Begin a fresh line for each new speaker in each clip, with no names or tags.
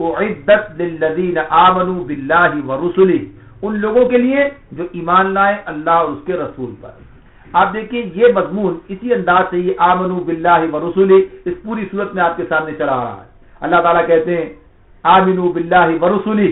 اعدت للذین آمنوا باللہ ورسلہ، ان لوگوں کے لیے جو ایمان لائے اللہ اور اس کے رسول پر۔ آپ دیکھیں یہ مضمون اسی انداز سے یہ آمنوا باللہ ورسلہ اس پوری صورت میں آپ کے سامنے چلا آ رہا ہے۔ اللہ تعالیٰ کہتے ہیں آمنوا باللہ ورسلہ،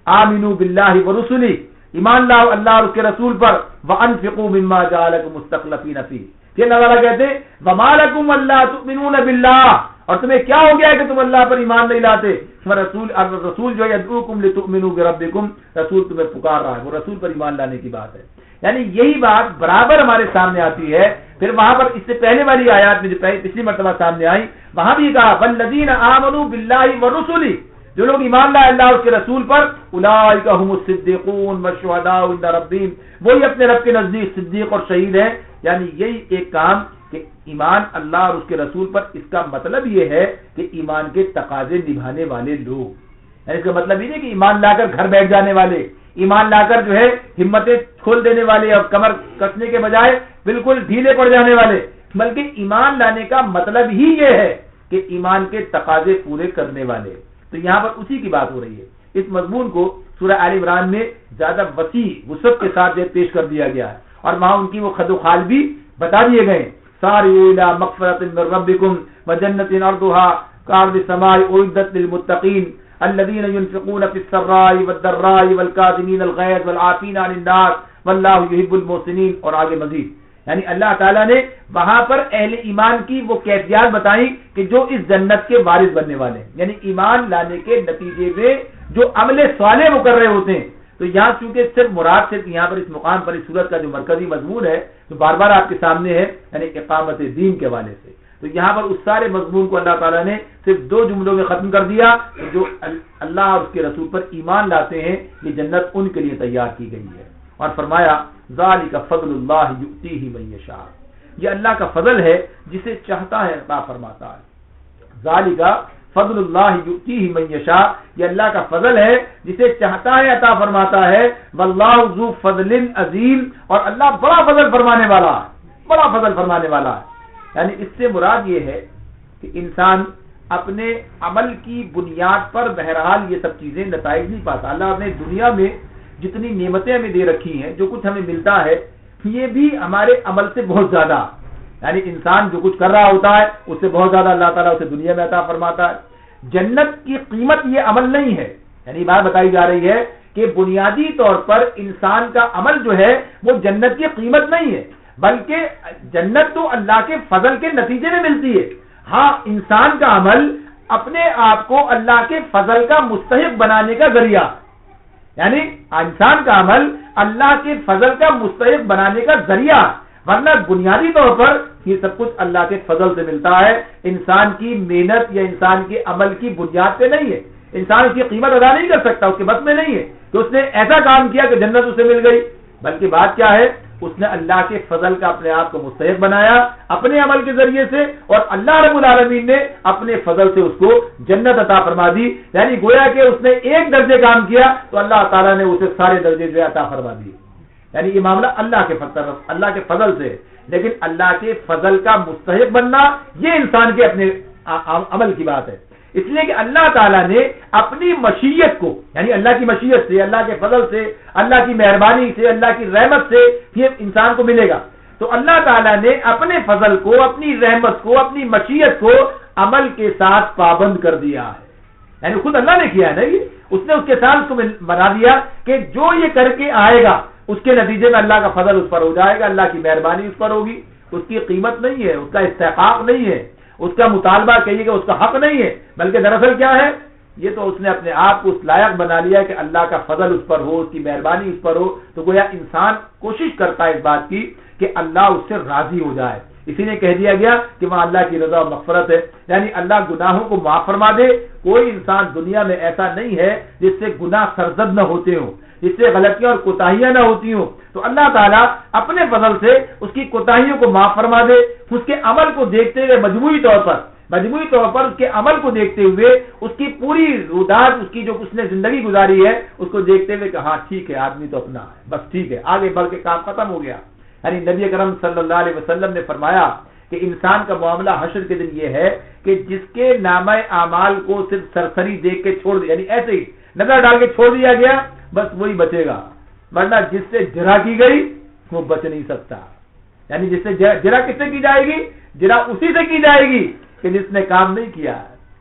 آمنوا باللہ ورسلہ، ایمان لاؤ اللہ اور اس کے رسول پر، وانفقوا مما جعلکم مستخلفین فیہ۔ پھر اللہ تعالیٰ کہتے ہیں وما لکم الا تؤمنون باللہ، اور تمہیں کیا ہو گیا ہے کہ تم اللہ پر ایمان نہیں لاتے؟ رسول جو ہے یدعوکم لتؤمنوا بربکم، رسول تمہیں پکار رہا ہے، وہ رسول پر ایمان لانے کی بات ہے۔ یعنی یہی بات برابر ہمارے سامنے آتی ہے۔ پھر وہاں پر اس سے پہلے والی آیات میں جو پچھلی مرتبہ سامنے آئی وہاں بھی کہا والذین آمنوا باللہ ورسلہ، جو لوگ ایمان لائے اللہ اور اس کے رسول پر، اولئک هم الصدیقون والشہداء عند ربہم، وہی اپنے رب کے نزدیک صدیق اور شہید ہیں۔ یعنی یہی ایک کام کہ ایمان اللہ اور اس کے رسول پر، اس کا مطلب یہ ہے کہ ایمان کے تقاضے نبھانے والے لوگ، یعنی اس کا مطلب یہ نہیں کہ ایمان لا کر گھر بیٹھ جانے والے، ایمان لا کر جو ہے ہمتیں کھول دینے والے اور کمر کسنے کے بجائے بالکل ڈھیلے پڑ جانے والے، بلکہ ایمان لانے کا مطلب ہی یہ ہے کہ ایمان کے تقاضے پورے کرنے والے۔ تو یہاں پر اسی کی بات ہو رہی ہے۔ اس مضمون کو سورہ آل عمران میں زیادہ وسیع وسعت کے ساتھ پیش کر دیا گیا ہے، اور وہاں ان کی وہ خد و خال بھی بتا دیے گئے۔ سارعوا الی مغفرۃ من ربکم وجنۃ عرضها كعرض السماء اعدت للمتقین الذين ينفقون في السراء والضراء والكاظمين الغيظ والعافين عن الناس والله يحب المحسنين، اور آگے مزید۔ یعنی اللہ تعالیٰ نے وہاں پر اہل ایمان کی وہ کیفیات بتائیں کہ جو اس جنت کے وارث بننے والے ہیں، یعنی ایمان لانے کے نتیجے میں جو عمل صالح وہ کر رہے ہوتے ہیں۔ تو یہاں چونکہ صرف مراد صرف یہاں پر اس مقام پر اس صورت کا جو مرکزی مضمون ہے جو بار بار آپ کے سامنے ہے، یعنی اقامت دین کے حوالے سے، تو یہاں پر اس سارے مضمون کو اللہ تعالیٰ نے صرف 2 جملوں میں ختم کر دیا کہ جو اللہ اور اس کے رسول پر ایمان لاتے ہیں یہ جنت ان کے لیے تیار کی گئی ہے، اور فرمایا ذالک فضل اللہ یؤتیہ من یشاء، یہ اللہ کا فضل ہے جسے چاہتا ہے عطا فرماتا ہے۔ ذالک فضل اللہ یؤتیہ من یشاء، یہ اللہ کا فضل ہے جسے چاہتا ہے عطا فرماتا ہے۔ واللہ ذو فضل عظیم، اور اللہ بڑا فضل فرمانے والا ہے، بڑا فضل فرمانے والا ہے۔ یعنی اس سے مراد یہ ہے کہ انسان اپنے عمل کی بنیاد پر بہرحال یہ سب چیزیں نتائج نہیں پاتا۔ اللہ نے دنیا میں جتنی نعمتیں ہمیں دے رکھی ہیں، جو کچھ ہمیں ملتا ہے، یہ بھی ہمارے عمل سے بہت زیادہ، یعنی انسان جو کچھ کر رہا ہوتا ہے اس سے بہت زیادہ اللہ تعالیٰ اسے دنیا میں عطا فرماتا ہے۔ جنت کی قیمت یہ عمل نہیں ہے، یعنی بات بتائی جا رہی ہے کہ بنیادی طور پر انسان کا عمل جو ہے وہ جنت کی قیمت نہیں ہے، بلکہ جنت تو اللہ کے فضل کے نتیجے میں ملتی ہے۔ ہاں انسان کا عمل اپنے آپ کو اللہ کے فضل کا مستحق بنانے کا ذریعہ، یعنی انسان کا عمل اللہ کے فضل کا مستحق بنانے کا ذریعہ، ورنہ بنیادی طور پر یہ سب کچھ اللہ کے فضل سے ملتا ہے، انسان کی محنت یا انسان کے عمل کی بنیاد پہ نہیں ہے۔ انسان اس کی قیمت ادا نہیں کر سکتا، اس کے بس میں نہیں ہے کہ اس نے ایسا کام کیا کہ جنت اسے مل گئی، بلکہ بات کیا ہے، اس نے اللہ کے فضل کا اپنے آپ کو مستحق بنایا اپنے عمل کے ذریعے سے، اور اللہ رب العالمین نے اپنے فضل سے اس کو جنت عطا فرما دی۔ یعنی گویا کہ اس نے 1 درجے کام کیا تو اللہ تعالیٰ نے اسے سارے درجے جو عطا فرما دیے۔ یعنی یہ معاملہ اللہ کے فضل سے، لیکن اللہ کے فضل کا مستحق بننا یہ انسان کے اپنے عمل کی بات ہے۔ اس لیے کہ اللہ تعالیٰ نے اپنی مشیت کو، یعنی اللہ کی مشیت سے، اللہ کے فضل سے، اللہ کی مہربانی سے، اللہ کی رحمت سے یہ انسان کو ملے گا۔ تو اللہ تعالیٰ نے اپنے فضل کو، اپنی رحمت کو، اپنی مشیت کو عمل کے ساتھ پابند کر دیا ہے، یعنی خود اللہ نے کیا ہے نا، یہ اس نے اس کے ساتھ اس کو بنا دیا کہ جو یہ کر کے آئے گا اس کے نتیجے میں اللہ کا فضل اس پر ہو جائے گا، اللہ کی مہربانی اس پر ہوگی، اس کی قیمت نہیں ہے، اس کا استحقاق نہیں ہے، اس کا مطالبہ کہیے کہ اس کا حق نہیں ہے، بلکہ دراصل کیا ہے، یہ تو اس نے اپنے آپ کو اس لائق بنا لیا کہ اللہ کا فضل اس پر ہو، اس کی مہربانی اس پر ہو۔ تو گویا انسان کوشش کرتا ہے اس بات کی کہ اللہ اس سے راضی ہو جائے، اسی لیے کہہ دیا گیا کہ وہاں اللہ کی رضا و مغفرت ہے، یعنی اللہ گناہوں کو معاف فرما دے۔ کوئی انسان دنیا میں ایسا نہیں ہے جس سے گناہ سرزد نہ ہوتے ہوں، جس سے غلطیاں اور کوتاہیاں نہ ہوتی ہوں، تو اللہ تعالیٰ اپنے فضل سے اس کی کوتاہیوں کو معاف فرما دے۔ اس کے عمل کو دیکھتے ہوئے مجموعی طور پر اس کے عمل کو دیکھتے ہوئے اس کی پوری رودات، اس کی جو اس نے زندگی گزاری ہے اس کو دیکھتے ہوئے کہ ہاں ٹھیک ہے، آدمی تو اپنا ہے، بس ٹھیک ہے، آگے بڑھ کے کام ختم ہو گیا۔ یعنی نبی اکرم صلی اللہ علیہ وسلم نے فرمایا کہ انسان کا معاملہ حشر کے دن یہ ہے کہ جس کے نامہ اعمال کو صرف سرسری دیکھ کے چھوڑ دیا، یعنی ایسے ہی نظر ڈال کے چھوڑ دیا گیا، بس وہی بچے گا، ورنہ جس سے جرا کی گئی وہ بچ نہیں سکتا. یعنی جس سے جرا کس سے کی جائے گی؟ جرا اسی سے کی جائے گی کہ جس نے کام نہیں کیا،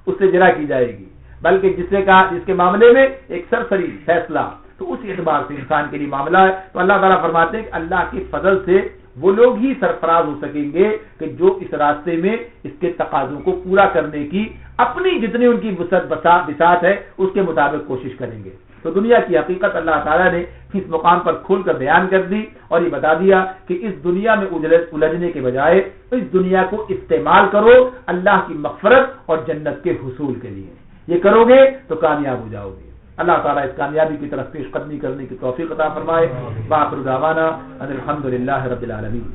اس سے جرا کی جائے گی. بلکہ جس کے معاملے میں ایک سرسری فیصلہ، تو اس اعتبار سے انسان کے لیے معاملہ ہے. تو اللہ تعالیٰ فرماتے ہیں کہ اللہ کے فضل سے وہ لوگ ہی سرفراز ہو سکیں گے کہ جو اس راستے میں اس کے تقاضوں کو پورا کرنے کی اپنی جتنی ان کی بساط ہے اس کے مطابق کوشش کریں گے. تو دنیا کی حقیقت اللہ تعالیٰ نے اس مقام پر کھول کر بیان کر دی اور یہ بتا دیا کہ اس دنیا میں الجھنے کے بجائے اس دنیا کو استعمال کرو اللہ کی مغفرت اور جنت کے حصول کے لیے. یہ کرو گے تو کامیاب ہو جاؤ گے. اللہ تعالیٰ اس کامیابی کی طرف پیش قدمی کرنے کی توفیق عطا فرمائے. وآخر دعوانا ان الحمد للہ رب العالمین.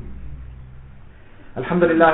الحمد للہ.